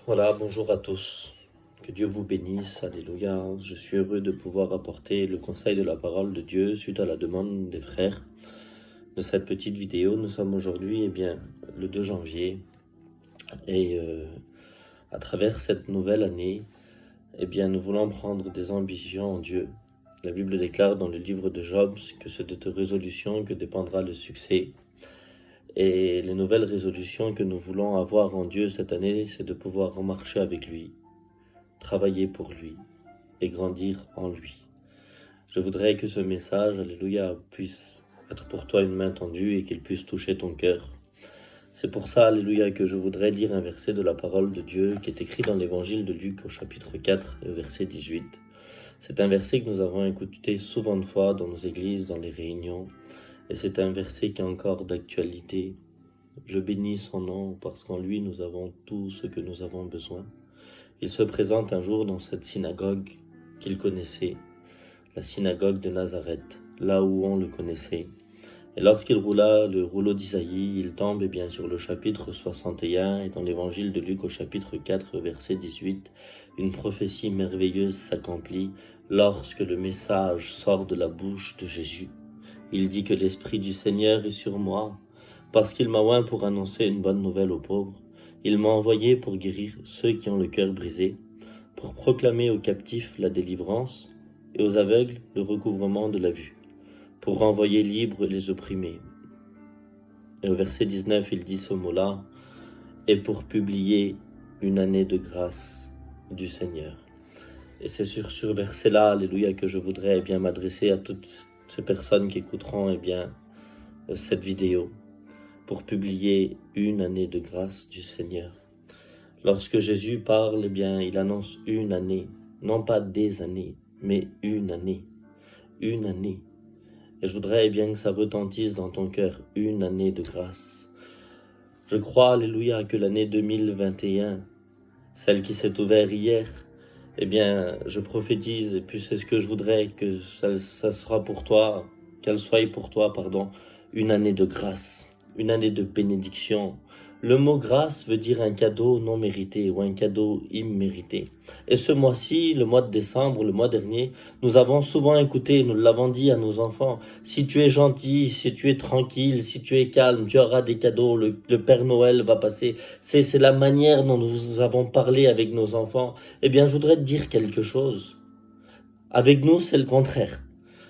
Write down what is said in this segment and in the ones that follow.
Voilà, bonjour à tous. Que Dieu vous bénisse, alléluia. Je suis heureux de pouvoir apporter le conseil de la parole de Dieu suite à la demande des frères de cette petite vidéo. Nous sommes aujourd'hui, le 2 janvier et à travers cette nouvelle année, nous voulons prendre des ambitions en Dieu. La Bible déclare dans le livre de Job que c'est de tes résolutions que dépendra le succès. Et les nouvelles résolutions que nous voulons avoir en Dieu cette année, c'est de pouvoir marcher avec lui, travailler pour lui et grandir en lui. Je voudrais que ce message, alléluia, puisse être pour toi une main tendue et qu'il puisse toucher ton cœur. C'est pour ça, alléluia, que je voudrais lire un verset de la parole de Dieu qui est écrit dans l'évangile de Luc au chapitre 4 et au verset 18. C'est un verset que nous avons écouté souvent de fois dans nos églises, dans les réunions, et c'est un verset qui est encore d'actualité. Je bénis son nom parce qu'en lui nous avons tout ce que nous avons besoin. Il se présente un jour dans cette synagogue qu'il connaissait, la synagogue de Nazareth, là où on le connaissait. Et lorsqu'il roula le rouleau d'Isaïe, il tombe sur le chapitre 61 et dans l'évangile de Luc au chapitre 4, verset 18, une prophétie merveilleuse s'accomplit lorsque le message sort de la bouche de Jésus. Il dit que l'Esprit du Seigneur est sur moi, parce qu'il m'a oint pour annoncer une bonne nouvelle aux pauvres. Il m'a envoyé pour guérir ceux qui ont le cœur brisé, pour proclamer aux captifs la délivrance et aux aveugles le recouvrement de la vue, pour renvoyer libres les opprimés. Et au verset 19, il dit ce mot-là, et pour publier une année de grâce du Seigneur. Et c'est sur ce verset-là, alléluia, que je voudrais m'adresser à toutes ces personnes qui écouteront cette vidéo, pour publier une année de grâce du Seigneur. Lorsque Jésus parle, il annonce une année, non pas des années, mais une année. Une année. Et je voudrais que ça retentisse dans ton cœur, une année de grâce. Je crois, alléluia, que l'année 2021, celle qui s'est ouverte hier, je prophétise, et puis c'est ce que je voudrais que ça sera pour toi, qu'elle soit pour toi, une année de grâce, une année de bénédiction. Le mot grâce veut dire un cadeau non mérité ou un cadeau immérité. Et ce mois-ci, le mois de décembre, le mois dernier, nous avons souvent écouté, nous l'avons dit à nos enfants, si tu es gentil, si tu es tranquille, si tu es calme, tu auras des cadeaux, le Père Noël va passer. C'est la manière dont nous avons parlé avec nos enfants. Je voudrais te dire quelque chose. Avec nous, c'est le contraire.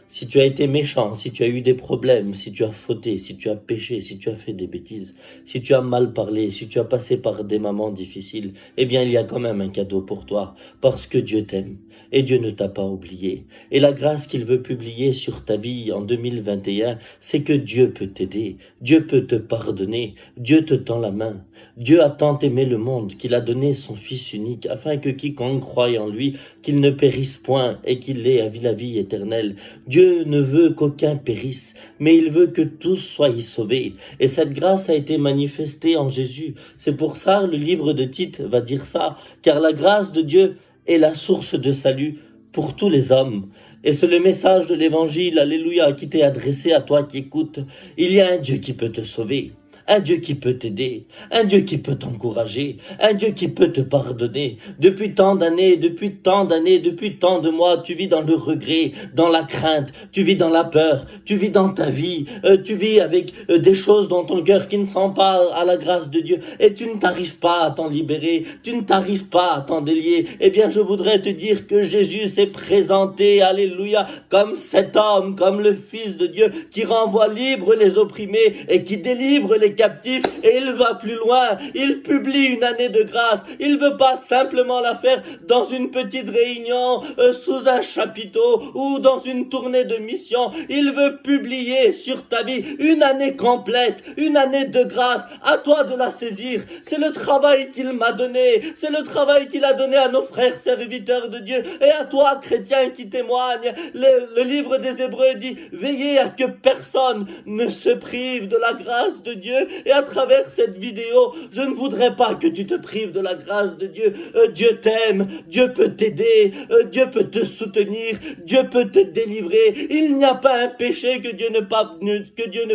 Si tu as été méchant, si tu as eu des problèmes, si tu as fauté, si tu as péché, si tu as fait des bêtises, si tu as mal parlé, si tu as passé par des moments difficiles, il y a quand même un cadeau pour toi, parce que Dieu t'aime, et Dieu ne t'a pas oublié. Et la grâce qu'il veut publier sur ta vie en 2021, c'est que Dieu peut t'aider, Dieu peut te pardonner, Dieu te tend la main. Dieu a tant aimé le monde qu'il a donné son Fils unique, afin que quiconque croie en lui, qu'il ne périsse point et qu'il ait la vie éternelle. Dieu ne veut qu'aucun périsse, mais il veut que tous soient sauvés. Et cette grâce a été manifestée en Jésus. C'est pour ça le livre de Tite va dire ça, car la grâce de Dieu est la source de salut pour tous les hommes. Et c'est le message de l'évangile, alléluia, qui t'est adressé à toi qui écoutes. Il y a un Dieu qui peut te sauver. Un Dieu qui peut t'aider, un Dieu qui peut t'encourager, un Dieu qui peut te pardonner. Depuis tant d'années, depuis tant de mois, tu vis dans le regret, dans la crainte, tu vis dans la peur, tu vis dans ta vie, tu vis avec des choses dans ton cœur qui ne sont pas à la grâce de Dieu et tu ne t'arrives pas à t'en libérer, tu ne t'arrives pas à t'en délier. Je voudrais te dire que Jésus s'est présenté, alléluia, comme cet homme, comme le Fils de Dieu qui renvoie libre les opprimés et qui délivre les captif, et il va plus loin, il publie une année de grâce. Il veut pas simplement la faire dans une petite réunion, sous un chapiteau ou dans une tournée de mission. Il veut publier sur ta vie une année complète, une année de grâce. À toi de la saisir. C'est le travail qu'il m'a donné, c'est le travail qu'il a donné à nos frères serviteurs de Dieu et à toi chrétien qui témoigne. Le livre des Hébreux dit, veillez à que personne ne se prive de la grâce de Dieu, Et à travers cette vidéo, je ne voudrais pas que tu te prives de la grâce de Dieu. Dieu t'aime, Dieu peut t'aider, Dieu peut te soutenir, Dieu peut te délivrer. Il n'y a pas un péché que Dieu ne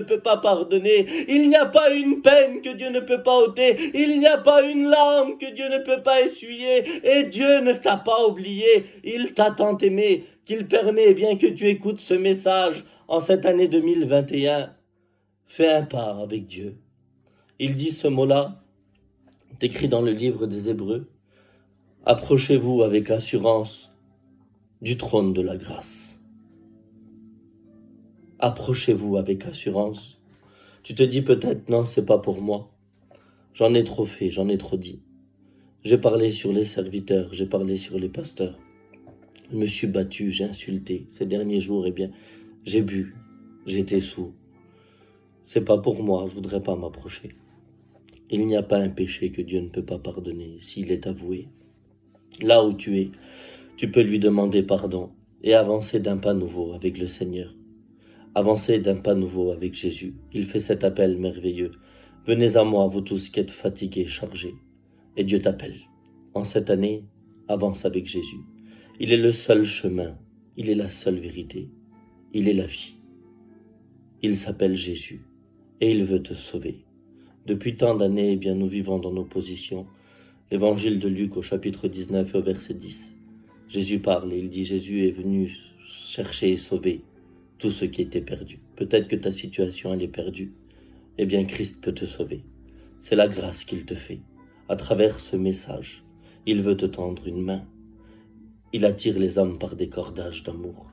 peut pas pardonner. Il n'y a pas une peine que Dieu ne peut pas ôter. Il n'y a pas une larme que Dieu ne peut pas essuyer. Et Dieu ne t'a pas oublié. Il t'a tant aimé qu'il permet bien que tu écoutes ce message en cette année 2021. Fais un pas avec Dieu. Il dit ce mot-là, écrit dans le livre des Hébreux. Approchez-vous avec assurance du trône de la grâce. Approchez-vous avec assurance. Tu te dis peut-être, non, c'est pas pour moi. J'en ai trop fait, j'en ai trop dit. J'ai parlé sur les serviteurs, j'ai parlé sur les pasteurs. Je me suis battu, j'ai insulté. Ces derniers jours, eh bien, j'ai bu, j'ai été saoul. C'est pas pour moi, je voudrais pas m'approcher. Il n'y a pas un péché que Dieu ne peut pas pardonner s'il est avoué. Là où tu es, tu peux lui demander pardon et avancer d'un pas nouveau avec le Seigneur. Avancer d'un pas nouveau avec Jésus. Il fait cet appel merveilleux. Venez à moi, vous tous qui êtes fatigués, chargés. Et Dieu t'appelle. En cette année, avance avec Jésus. Il est le seul chemin. Il est la seule vérité. Il est la vie. Il s'appelle Jésus. Et il veut te sauver. Depuis tant d'années, eh bien, nous vivons dans nos positions. L'évangile de Luc au chapitre 19 et au verset 10. Jésus parle et il dit, Jésus est venu chercher et sauver tout ce qui était perdu. Peut-être que ta situation, elle est perdue. Eh bien, Christ peut te sauver. C'est la grâce qu'il te fait. À travers ce message, il veut te tendre une main. Il attire les hommes par des cordages d'amour.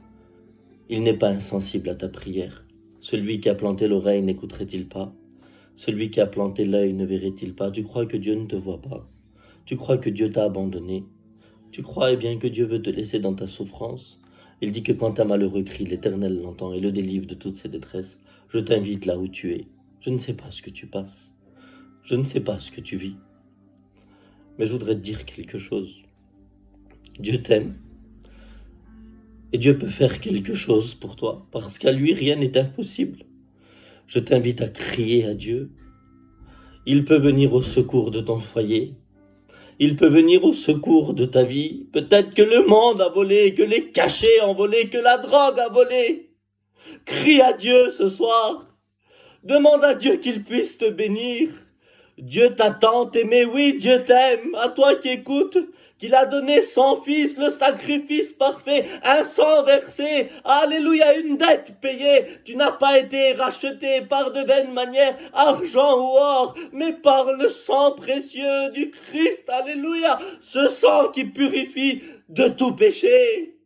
Il n'est pas insensible à ta prière. Celui qui a planté l'oreille n'écouterait-il pas? Celui qui a planté l'œil ne verrait-il pas? Tu crois que Dieu ne te voit pas? Tu crois que Dieu t'a abandonné? Tu crois bien que Dieu veut te laisser dans ta souffrance? Il dit que quand un malheureux crie, l'Éternel l'entend et le délivre de toutes ses détresses. Je t'invite là où tu es. Je ne sais pas ce que tu passes. Je ne sais pas ce que tu vis. Mais je voudrais te dire quelque chose. Dieu t'aime. Et Dieu peut faire quelque chose pour toi. Parce qu'à lui, rien n'est impossible. Je t'invite à crier à Dieu. Il peut venir au secours de ton foyer. Il peut venir au secours de ta vie. Peut-être que le monde a volé, que les cachets ont volé, que la drogue a volé. Crie à Dieu ce soir. Demande à Dieu qu'il puisse te bénir. Dieu t'a tant aimé, oui, Dieu t'aime. À toi qui écoutes, qu'il a donné son fils, le sacrifice parfait, un sang versé, alléluia, une dette payée. Tu n'as pas été racheté par de vaines manières, argent ou or, mais par le sang précieux du Christ, alléluia, ce sang qui purifie de tout péché.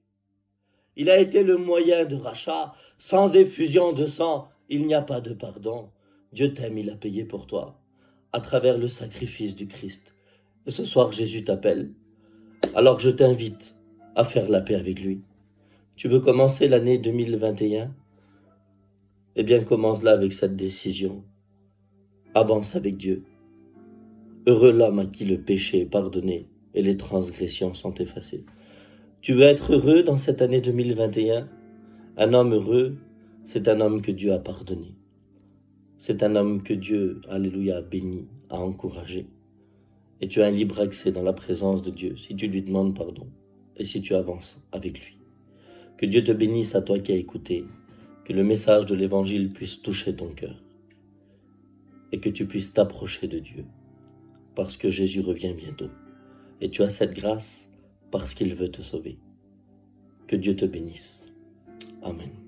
Il a été le moyen de rachat. Sans effusion de sang, il n'y a pas de pardon. Dieu t'aime, il a payé pour toi, à travers le sacrifice du Christ. Et ce soir, Jésus t'appelle. Alors je t'invite à faire la paix avec lui. Tu veux commencer l'année 2021? Eh bien, commence-la avec cette décision. Avance avec Dieu. Heureux l'homme à qui le péché est pardonné et les transgressions sont effacées. Tu veux être heureux dans cette année 2021? Un homme heureux, c'est un homme que Dieu a pardonné. C'est un homme que Dieu, alléluia, a béni, a encouragé. Et tu as un libre accès dans la présence de Dieu si tu lui demandes pardon et si tu avances avec lui. Que Dieu te bénisse à toi qui as écouté, que le message de l'évangile puisse toucher ton cœur et que tu puisses t'approcher de Dieu parce que Jésus revient bientôt. Et tu as cette grâce parce qu'il veut te sauver. Que Dieu te bénisse. Amen.